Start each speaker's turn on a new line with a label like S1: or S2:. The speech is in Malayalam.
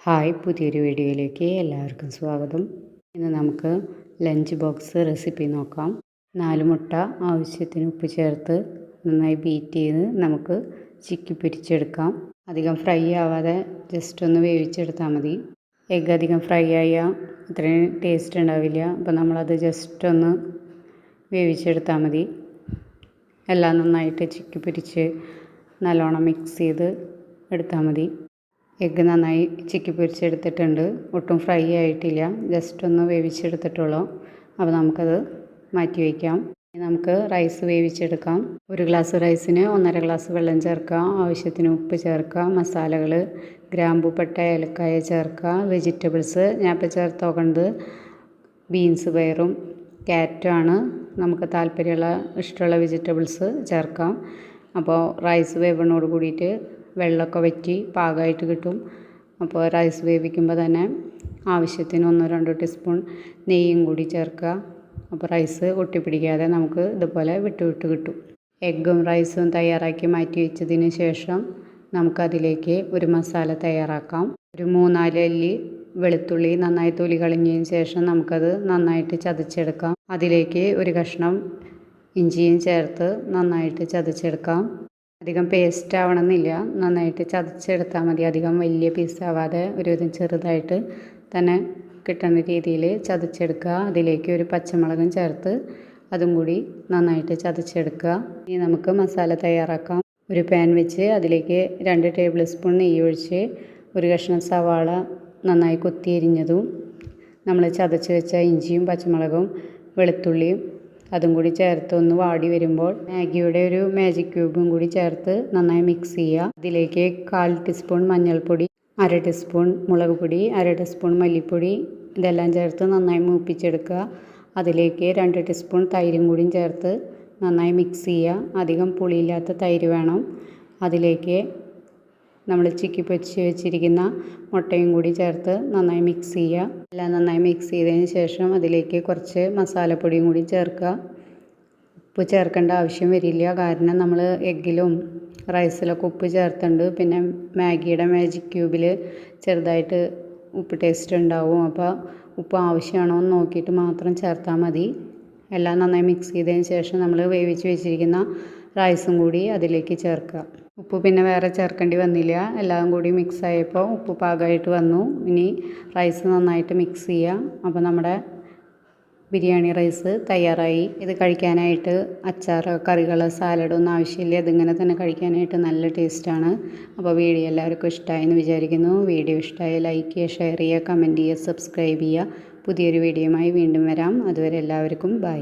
S1: ഹായ്, പുതിയൊരു വീഡിയോയിലേക്ക് എല്ലാവർക്കും സ്വാഗതം. ഇന്ന് നമുക്ക് ലഞ്ച് ബോക്സ് റെസിപ്പി നോക്കാം. 4 മുട്ട ആവശ്യത്തിന് ഉപ്പ് ചേർത്ത് നന്നായി ബീറ്റ് ചെയ്ത് നമുക്ക് ചിക്കി പൊരിച്ചെടുക്കാം. അധികം ഫ്രൈ ആവാതെ ജസ്റ്റ് ഒന്ന് വേവിച്ചെടുത്താൽ മതി. എഗ്ഗ് അധികം ഫ്രൈ ആയാൽ അത്രയും ടേസ്റ്റ് ഉണ്ടാവില്ല. അപ്പോൾ നമ്മളത് ജസ്റ്റ് ഒന്ന് വേവിച്ചെടുത്താൽ മതി. എല്ലാം നന്നായിട്ട് ചിക്കി പൊരിച്ച് നല്ലോണം മിക്സ് ചെയ്ത് എടുത്താൽ മതി. എഗ്ഗ് നന്നായി ചിക്കി പൊരിച്ചെടുത്തിട്ടുണ്ട്. ഒട്ടും ഫ്രൈ ആയിട്ടില്ല, ജസ്റ്റ് ഒന്ന് വേവിച്ചെടുത്തിട്ടുള്ളൂ. അപ്പോൾ നമുക്കത് മാറ്റി വയ്ക്കാം. നമുക്ക് റൈസ് വേവിച്ചെടുക്കാം. 1 ഗ്ലാസ് റൈസിന് 1.5 ഗ്ലാസ് വെള്ളം ചേർക്കുക. ആവശ്യത്തിന് ഉപ്പ് ചേർക്കുക. മസാലകൾ ഗ്രാമ്പു, പട്ട, ഏലക്കായ ചേർക്കുക. വെജിറ്റബിൾസ് ഞാൻ ഇപ്പോൾ ചേർത്ത് നോക്കുന്നത് ബീൻസ്, പയറും ക്യാരറ്റും ആണ്. നമുക്ക് താല്പര്യമുള്ള ഇഷ്ടമുള്ള വെജിറ്റബിൾസ് ചേർക്കാം. അപ്പോൾ റൈസ് വേവണോട് കൂടിയിട്ട് വെള്ളമൊക്കെ വറ്റി പാകമായിട്ട് കിട്ടും. അപ്പോൾ റൈസ് വേവിക്കുമ്പോൾ തന്നെ ആവശ്യത്തിന് 1-2 ടീസ്പൂൺ നെയ്യും കൂടി ചേർക്കുക. അപ്പോൾ റൈസ് ഒട്ടിപ്പിടിക്കാതെ നമുക്ക് ഇതുപോലെ വിട്ട് കിട്ടും. എഗ്ഗും റൈസും തയ്യാറാക്കി മാറ്റി വെച്ചതിന് ശേഷം നമുക്കതിലേക്ക് ഒരു മസാല തയ്യാറാക്കാം. ഒരു 3-4 അല്ലി വെളുത്തുള്ളി നന്നായി തൊലി കളഞ്ഞതിന് ശേഷം നമുക്കത് നന്നായിട്ട് ചതച്ചെടുക്കാം. അതിലേക്ക് ഒരു കഷ്ണം ഇഞ്ചിയും ചേർത്ത് നന്നായിട്ട് ചതച്ചെടുക്കാം. അധികം പേസ്റ്റ് ആവണമെന്നില്ല, നന്നായിട്ട് ചതച്ചെടുത്താൽ മതി. അധികം വലിയ പീസാവാതെ ഒരുവിധം ചെറുതായിട്ട് തന്നെ കിട്ടുന്ന രീതിയിൽ ചതച്ചെടുക്കുക. അതിലേക്ക് ഒരു പച്ചമുളകും ചേർത്ത് അതും കൂടി നന്നായിട്ട് ചതച്ചെടുക്കുക. ഇനി നമുക്ക് മസാല തയ്യാറാക്കാം. ഒരു പാൻ വെച്ച് അതിലേക്ക് 2 ടേബിൾ സ്പൂൺ നെയ്യ് ഒഴിച്ച് ഒരു കഷ്ണം സവാള നന്നായി കൊത്തി എരിഞ്ഞതും നമ്മൾ ചതച്ച് വെച്ച ഇഞ്ചിയും പച്ചമുളകും വെളുത്തുള്ളിയും അതും കൂടി ചേർത്ത് ഒന്ന് വാടി വരുമ്പോൾ മാഗിയുടെ ഒരു മാജിക് ക്യൂബും കൂടി ചേർത്ത് നന്നായി മിക്സ് ചെയ്യുക. അതിലേക്ക് 1/4 ടീസ്പൂൺ മഞ്ഞൾപ്പൊടി, 1/2 ടീസ്പൂൺ മുളക് പൊടി, 1/2 ടീസ്പൂൺ മല്ലിപ്പൊടി ഇതെല്ലാം ചേർത്ത് നന്നായി മൂപ്പിച്ചെടുക്കുക. അതിലേക്ക് 2 ടീസ്പൂൺ തൈരും കൂടി ചേർത്ത് നന്നായി മിക്സ് ചെയ്യുക. അധികം പുളിയില്ലാത്ത തൈര് വേണം. അതിലേക്ക് നമ്മൾ ചിക്കി പൊരിച്ച് വെച്ചിരിക്കുന്ന മുട്ടയും കൂടി ചേർത്ത് നന്നായി മിക്സ് ചെയ്യുക. എല്ലാം നന്നായി മിക്സ് ചെയ്തതിന് ശേഷം അതിലേക്ക് കുറച്ച് മസാലപ്പൊടിയും കൂടി ചേർക്കുക. ഉപ്പ് ചേർക്കേണ്ട ആവശ്യം വരില്ല, കാരണം നമ്മൾ എഗ്ഗിലും റൈസിലൊക്കെ ഉപ്പ് ചേർത്തുണ്ട്. പിന്നെ മാഗിയുടെ മാജിക് ക്യൂബിൽ ചെറുതായിട്ട് ഉപ്പ് ടേസ്റ്റ് ഉണ്ടാവും. അപ്പോൾ ഉപ്പ് ആവശ്യമാണോ എന്ന് നോക്കിയിട്ട് മാത്രം ചേർത്താൽ മതി. എല്ലാം നന്നായി മിക്സ് ചെയ്തതിന് ശേഷം നമ്മൾ വേവിച്ച് വെച്ചിരിക്കുന്ന റൈസും കൂടി അതിലേക്ക് ചേർക്കുക. ഉപ്പ് പിന്നെ വേറെ ചേർക്കേണ്ടി വന്നില്ല, എല്ലാം കൂടി മിക്സ് ആയപ്പോൾ ഉപ്പ് പാകമായിട്ട് വന്നു. ഇനി റൈസ് നന്നായിട്ട് മിക്സ് ചെയ്യുക. അപ്പോൾ നമ്മുടെ ബിരിയാണി റൈസ് തയ്യാറായി. ഇത് കഴിക്കാനായിട്ട് അച്ചാറോ കറികളോ സാലഡോ ഒന്നും ആവശ്യമില്ല. ഇതിങ്ങനെ തന്നെ കഴിക്കാനായിട്ട് നല്ല ടേസ്റ്റാണ്. അപ്പോൾ വീഡിയോ എല്ലാവർക്കും ഇഷ്ടമായെന്ന് വിചാരിക്കുന്നു. വീഡിയോ ഇഷ്ടമായി ലൈക്ക് ചെയ്യുക, ഷെയർ ചെയ്യുക, കമൻറ്റ് ചെയ്യുക, സബ്സ്ക്രൈബ് ചെയ്യുക. പുതിയൊരു വീഡിയോയുമായി വീണ്ടും വരാം. അതുവരെ എല്ലാവർക്കും ബൈ.